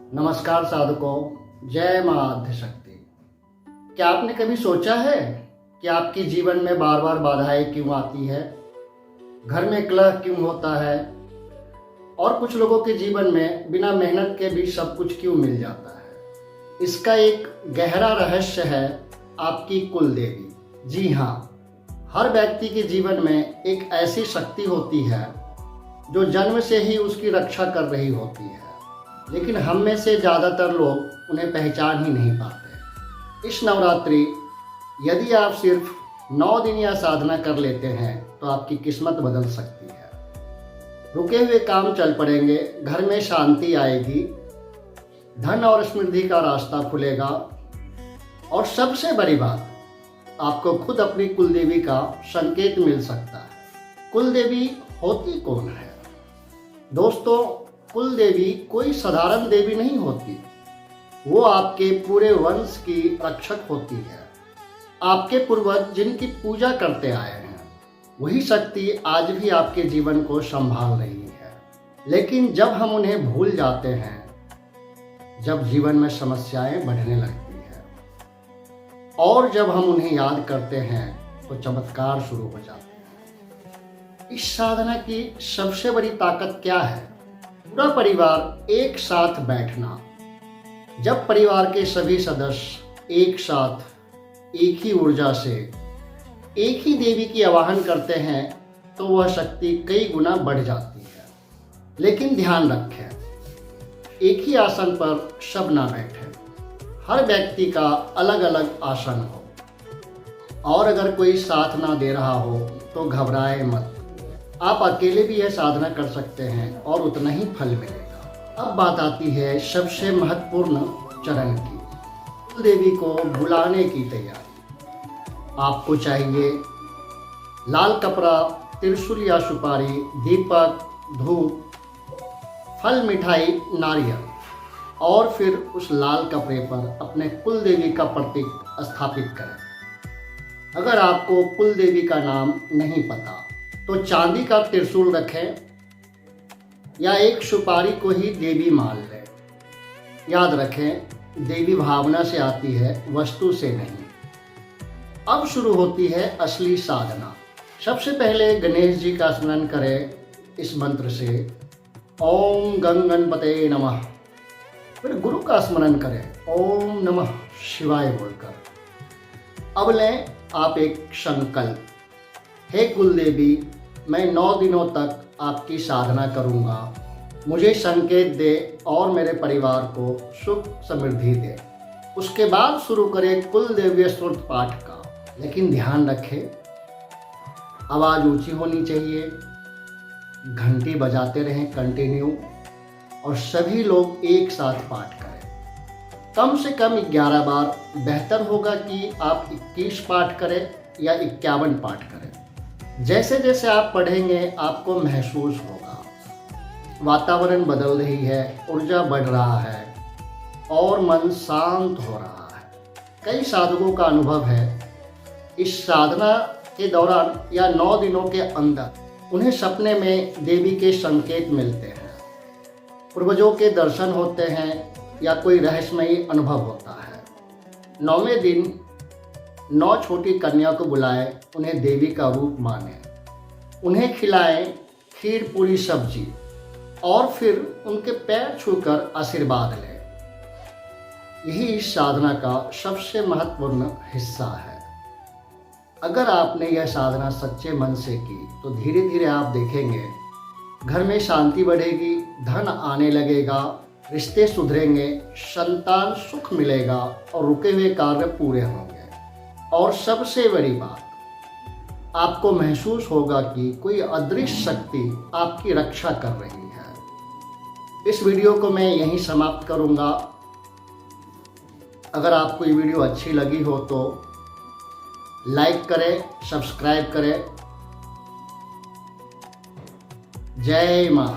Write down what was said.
नमस्कार साधकों, जय मां आद्यशक्ति। क्या आपने कभी सोचा है कि आपके जीवन में बार बार बाधाएं क्यों आती है? घर में कलह क्यों होता है? और कुछ लोगों के जीवन में बिना मेहनत के भी सब कुछ क्यों मिल जाता है? इसका एक गहरा रहस्य है आपकी कुल देवी। जी हाँ, हर व्यक्ति के जीवन में एक ऐसी शक्ति होती है जो जन्म से ही उसकी रक्षा कर रही होती है, लेकिन हम में से ज़्यादातर लोग उन्हें पहचान ही नहीं पाते। इस नवरात्रि यदि आप सिर्फ 9 दिन या साधना कर लेते हैं तो आपकी किस्मत बदल सकती है। रुके हुए काम चल पड़ेंगे, घर में शांति आएगी, धन और समृद्धि का रास्ता खुलेगा और सबसे बड़ी बात, आपको खुद अपनी कुलदेवी का संकेत मिल सकता है। कुलदेवी होती कौन है? दोस्तों, कुल देवी कोई साधारण देवी नहीं होती। वो आपके पूरे वंश की रक्षक होती है। आपके पूर्वज जिनकी पूजा करते आए हैं, वही शक्ति आज भी आपके जीवन को संभाल रही है। लेकिन जब हम उन्हें भूल जाते हैं, जब जीवन में समस्याएं बढ़ने लगती हैं और जब हम उन्हें याद करते हैं तो चमत्कार शुरू हो जाते हैं। इस साधना की सबसे बड़ी ताकत क्या है? पूरा परिवार एक साथ बैठना। जब परिवार के सभी सदस्य एक साथ एक ही ऊर्जा से एक ही देवी की आवाहन करते हैं तो वह शक्ति कई गुना बढ़ जाती है। लेकिन ध्यान रखें, एक ही आसन पर सब ना बैठे। हर व्यक्ति का अलग अलग आसन हो और अगर कोई साथ ना दे रहा हो तो घबराए मत। आप अकेले भी यह साधना कर सकते हैं और उतना ही फल मिलेगा। अब बात आती है सबसे महत्वपूर्ण चरण की, कुल देवी को बुलाने की तैयारी। आपको चाहिए लाल कपड़ा, त्रिशूल या सुपारी, दीपक, धूप, फल, मिठाई, नारियल और फिर उस लाल कपड़े पर अपने कुल देवी का प्रतीक स्थापित करें। अगर आपको कुल देवी का नाम नहीं पता तो चांदी का त्रिशूल रखें या एक सुपारी को ही देवी मान लें। याद रखें, देवी भावना से आती है, वस्तु से नहीं। अब शुरू होती है असली साधना। सबसे पहले गणेश जी का स्मरण करें इस मंत्र से, ओम गं गणपते नमः। फिर गुरु का स्मरण करें, ओम नमः शिवाय बोलकर। अब लें आप एक संकल्प, हे कुलदेवी, मैं 9 दिनों तक आपकी साधना करूंगा। मुझे संकेत दे और मेरे परिवार को सुख समृद्धि दे। उसके बाद शुरू करें कुल देवी स्तोत्र पाठ का। लेकिन ध्यान रखें, आवाज़ ऊंची होनी चाहिए, घंटी बजाते रहें कंटिन्यू और सभी लोग एक साथ पाठ करें। कम से कम 11 बार। बेहतर होगा कि आप 21 पाठ करें या 51 पाठ करें। जैसे जैसे आप पढ़ेंगे आपको महसूस होगा वातावरण बदल रही है, ऊर्जा बढ़ रहा है और मन शांत हो रहा है। कई साधकों का अनुभव है, इस साधना के दौरान या 9 दिनों के अंदर उन्हें सपने में देवी के संकेत मिलते हैं, पूर्वजों के दर्शन होते हैं या कोई रहस्यमयी अनुभव होता है। 9वें दिन 9 छोटी कन्या को बुलाएं, उन्हें देवी का रूप माने, उन्हें खिलाएं खीर, पूरी, सब्जी और फिर उनके पैर छूकर आशीर्वाद लें। यही इस साधना का सबसे महत्वपूर्ण हिस्सा है। अगर आपने यह साधना सच्चे मन से की तो धीरे धीरे आप देखेंगे घर में शांति बढ़ेगी, धन आने लगेगा, रिश्ते सुधरेंगे, संतान सुख मिलेगा और रुके हुए कार्य पूरे होंगे। और सबसे बड़ी बात, आपको महसूस होगा कि कोई अदृश्य शक्ति आपकी रक्षा कर रही है। इस वीडियो को मैं यहीं समाप्त करूंगा। अगर आपको ये वीडियो अच्छी लगी हो तो लाइक करें, सब्सक्राइब करें। जय मां।